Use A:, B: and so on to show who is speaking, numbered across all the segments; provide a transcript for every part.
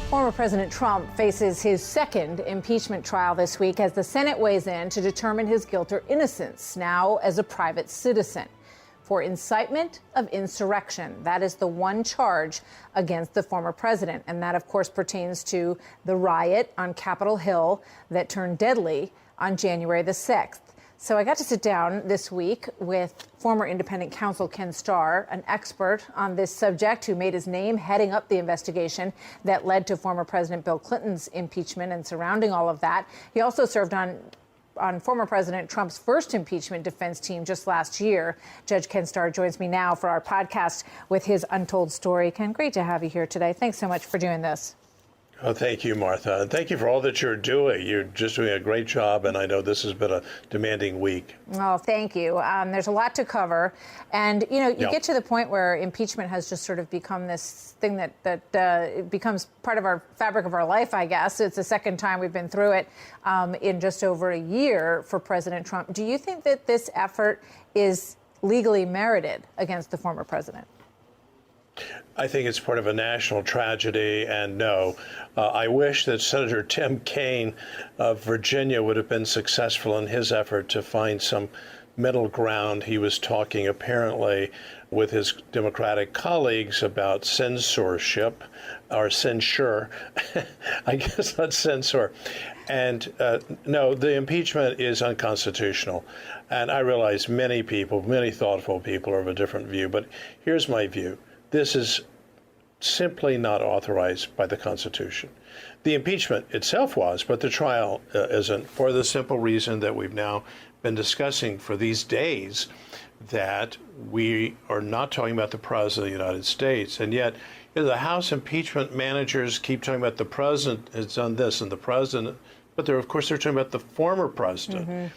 A: Former President Trump faces his second impeachment trial this week as the Senate weighs in to determine his guilt or innocence, now as a private citizen, for incitement of insurrection. That is the one charge against the former president. And that, of course, pertains to the riot on Capitol Hill that turned deadly on January the 6th. So I got to sit down this week with former independent counsel Ken Starr, an expert on this subject who made his name heading up the investigation that led to former President Bill Clinton's impeachment and surrounding all of that. He also served on former President Trump's first impeachment defense team just last year. Judge Ken Starr joins me now for our podcast with his Untold Story. Ken, great to have you here today. Thanks so much for doing this.
B: Oh, thank you, Martha. And thank you for all that you're doing. You're just doing a great job, and I know this has been a demanding week.
A: Oh, thank you. There's a lot to cover. And, you know, you get to the point where impeachment has just sort of become this thing that becomes part of our fabric of our life, I guess. It's the second time we've been through it in just over a year for President Trump. Do you think that this effort is legally merited against the former president?
B: I think it's part of a national tragedy, and no. I wish that Senator Tim Kaine of Virginia would have been successful in his effort to find some middle ground. He was talking apparently with his Democratic colleagues about censorship, or censure, I guess not censor. And no, the impeachment is unconstitutional. And I realize many people, many thoughtful people are of a different view, but here's my view. This is simply not authorized by the Constitution. The impeachment itself was, but the trial isn't, for the simple reason that we've now been discussing for these days, that we are not talking about the President of the United States. And yet, you know, the House impeachment managers keep talking about the President has done this and the President, but of course they're talking about the former President. Mm-hmm.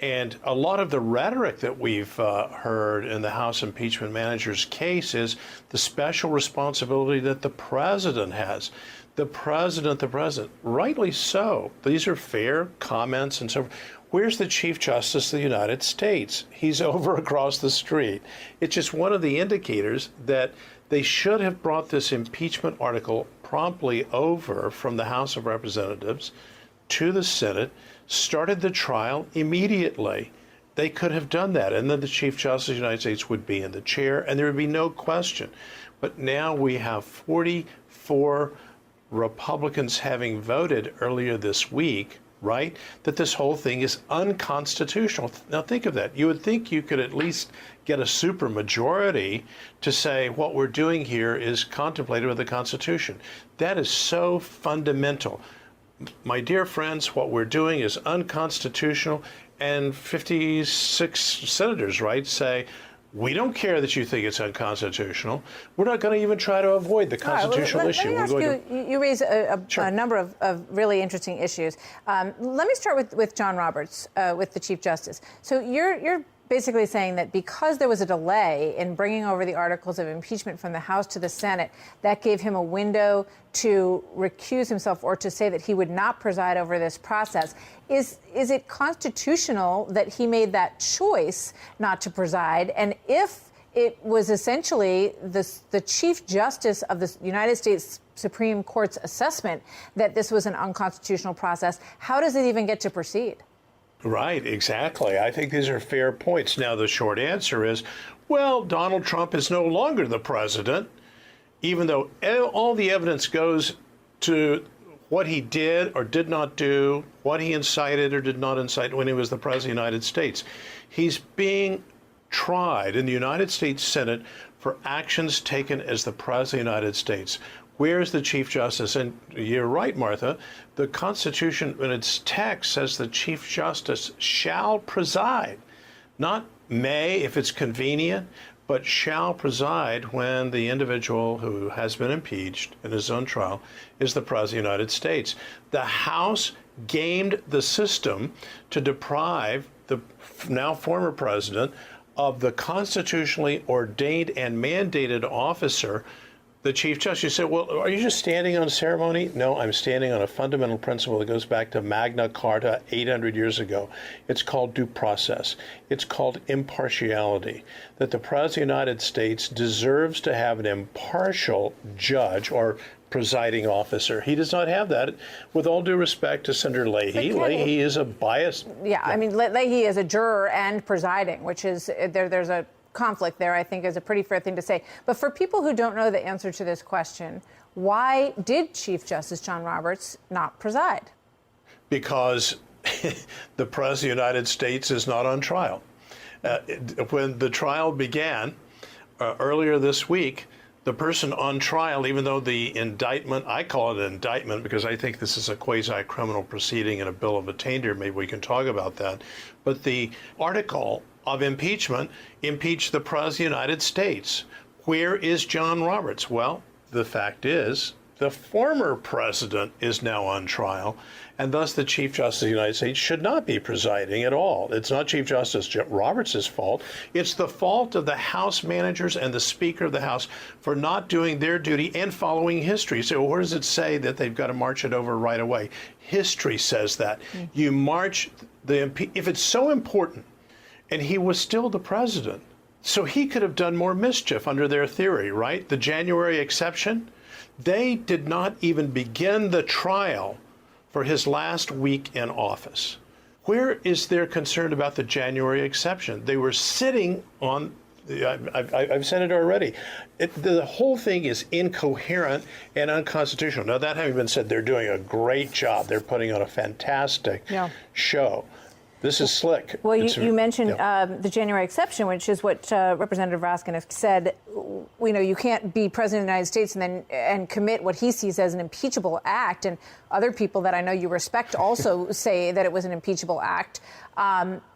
B: And a lot of the rhetoric that we've heard in the House impeachment manager's case is the special responsibility that the president has. The president, rightly so. These are fair comments and so forth. Where's the Chief Justice of the United States? He's over across the street. It's just one of the indicators that they should have brought this impeachment article promptly over from the House of Representatives to the Senate, started the trial immediately. They could have done that, and then the Chief Justice of the United States would be in the chair, and there would be no question. But now we have 44 Republicans having voted earlier this week, right, that this whole thing is unconstitutional. Now think of that. You would think you could at least get a supermajority to say what we're doing here is contemplated with the Constitution. That is so fundamental. My dear friends, what we're doing is unconstitutional, and 56 senators, right, say, we don't care that you think it's unconstitutional. We're not going to even try to avoid the constitutional issue.
A: Let me ask you, you raise a number of really interesting issues. Let me start with John Roberts, with the Chief Justice. So you're basically saying that because there was a delay in bringing over the articles of impeachment from the House to the Senate, that gave him a window to recuse himself or to say that he would not preside over this process. Is it constitutional that he made that choice not to preside? And if it was essentially the Chief Justice of the United States Supreme Court's assessment that this was an unconstitutional process, how does it even get to proceed?
B: Right, exactly. I think these are fair points. Now, the short answer is, well, Donald Trump is no longer the president, even though all the evidence goes to what he did or did not do, what he incited or did not incite when he was the president of the United States. He's being tried in the United States Senate for actions taken as the president of the United States. Where's the Chief Justice? And you're right, Martha. The Constitution, in its text, says the Chief Justice shall preside, not may if it's convenient, but shall preside when the individual who has been impeached in his own trial is the President of the United States. The House gamed the system to deprive the now former president of the constitutionally ordained and mandated officer, the Chief Justice. You said, well, are you just standing on ceremony? No, I'm standing on a fundamental principle that goes back to Magna Carta 800 years ago. It's called due process. It's called impartiality, that the President of the United States deserves to have an impartial judge or presiding officer. He does not have that. With all due respect to Senator Leahy, Leahy is a biased.
A: Yeah, I mean, Leahy is a juror and presiding, which is there's a conflict there, I think, is a pretty fair thing to say. But for people who don't know the answer to this question, why did Chief Justice John Roberts not preside?
B: Because the President of the United States is not on trial. When the trial began earlier this week, the person on trial, even though the indictment, I call it an indictment because I think this is a quasi-criminal proceeding and a bill of attainder, maybe we can talk about that, but the article of impeachment impeached the President of the United States. Where is John Roberts? Well, the fact is, the former president is now on trial, and thus the Chief Justice of the United States should not be presiding at all. It's not Chief Justice Roberts' fault. It's the fault of the House managers and the Speaker of the House for not doing their duty and following history. So where does it say that they've got to march it over right away? History says that. You march if it's so important, and he was still the president, so he could have done more mischief under their theory, right? The January exception, they did not even begin the trial for his last week in office. Where is their concern about the January exception? They were sitting on, I've said it already, the whole thing is incoherent and unconstitutional. Now, that having been said, they're doing a great job. They're putting on a fantastic show. This is slick.
A: Well, you mentioned the January exception, which is what Representative Raskin has said. You can't be president of the United States and commit what he sees as an impeachable act. And other people that I know you respect also say that it was an impeachable act.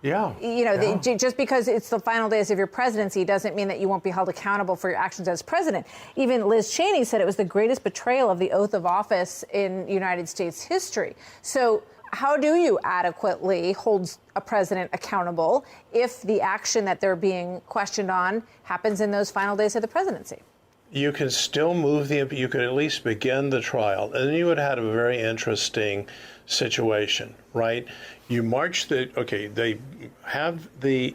A: Just because it's the final days of your presidency doesn't mean that you won't be held accountable for your actions as president. Even Liz Cheney said it was the greatest betrayal of the oath of office in United States history. So how do you adequately hold a president accountable if the action that they're being questioned on happens in those final days of the presidency?
B: You can still you could at least begin the trial, and then you would have a very interesting situation, right? You march they have the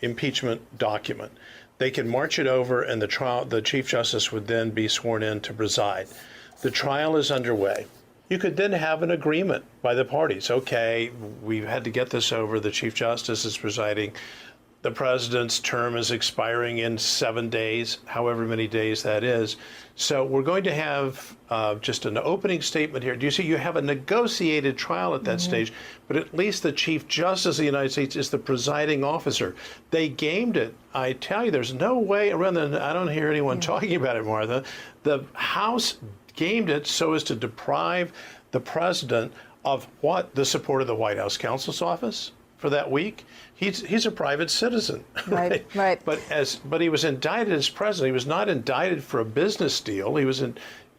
B: impeachment document. They can march it over, and the Chief Justice would then be sworn in to preside. The trial is underway. You could then have an agreement by the parties. Okay, we've had to get this over. The Chief Justice is presiding. The president's term is expiring in 7 days, however many days that is. So we're going to have just an opening statement here. Do you see? You have a negotiated trial at that stage, but at least the Chief Justice of the United States is the presiding officer. They gamed it. I tell you, there's no way around that. I don't hear anyone talking about it, Martha. The House gamed it so as to deprive the president of what? The support of the White House counsel's office for that week. He's a private citizen, right? But he was indicted as president. He was not indicted for a business deal.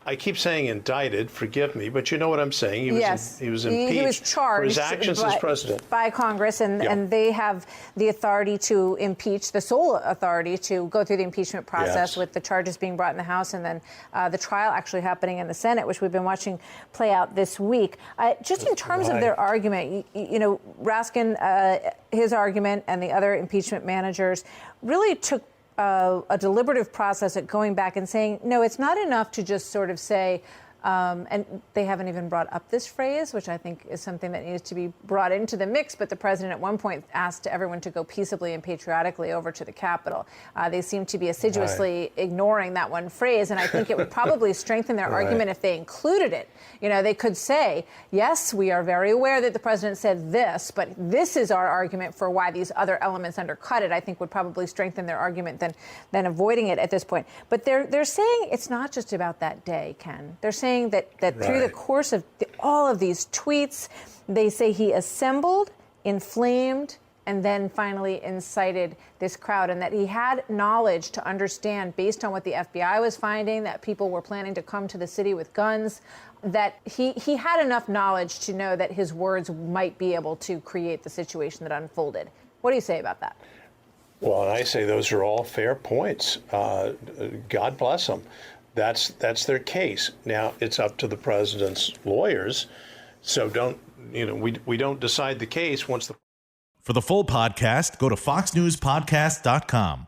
B: I keep saying indicted, forgive me, but you know what I'm saying. He was impeached.
A: He was charged
B: for his actions as president
A: by Congress, and they have the authority to impeach, the sole authority to go through the impeachment process with the charges being brought in the House and then the trial actually happening in the Senate, which we've been watching play out this week. Just in terms of their argument, Raskin, his argument and the other impeachment managers really took a deliberative process at going back and saying, no, it's not enough to just sort of say, and they haven't even brought up this phrase, which I think is something that needs to be brought into the mix. But the president at one point asked everyone to go peaceably and patriotically over to the Capitol. They seem to be assiduously ignoring that one phrase. And I think it would probably strengthen their argument if they included it. They could say, yes, we are very aware that the president said this, but this is our argument for why these other elements undercut it. I think would probably strengthen their argument than avoiding it at this point. But they're saying it's not just about that day, Ken. They're saying that through the course of all of these tweets, they say he assembled, inflamed, and then finally incited this crowd, and that he had knowledge to understand, based on what the FBI was finding, that people were planning to come to the city with guns, that he had enough knowledge to know that his words might be able to create the situation that unfolded. What do you say about that?
B: Well, and I say those are all fair points. God bless them. That's their case. Now it's up to the president's lawyers. So we don't decide the case once the.
C: For the full podcast, go to foxnewspodcast.com.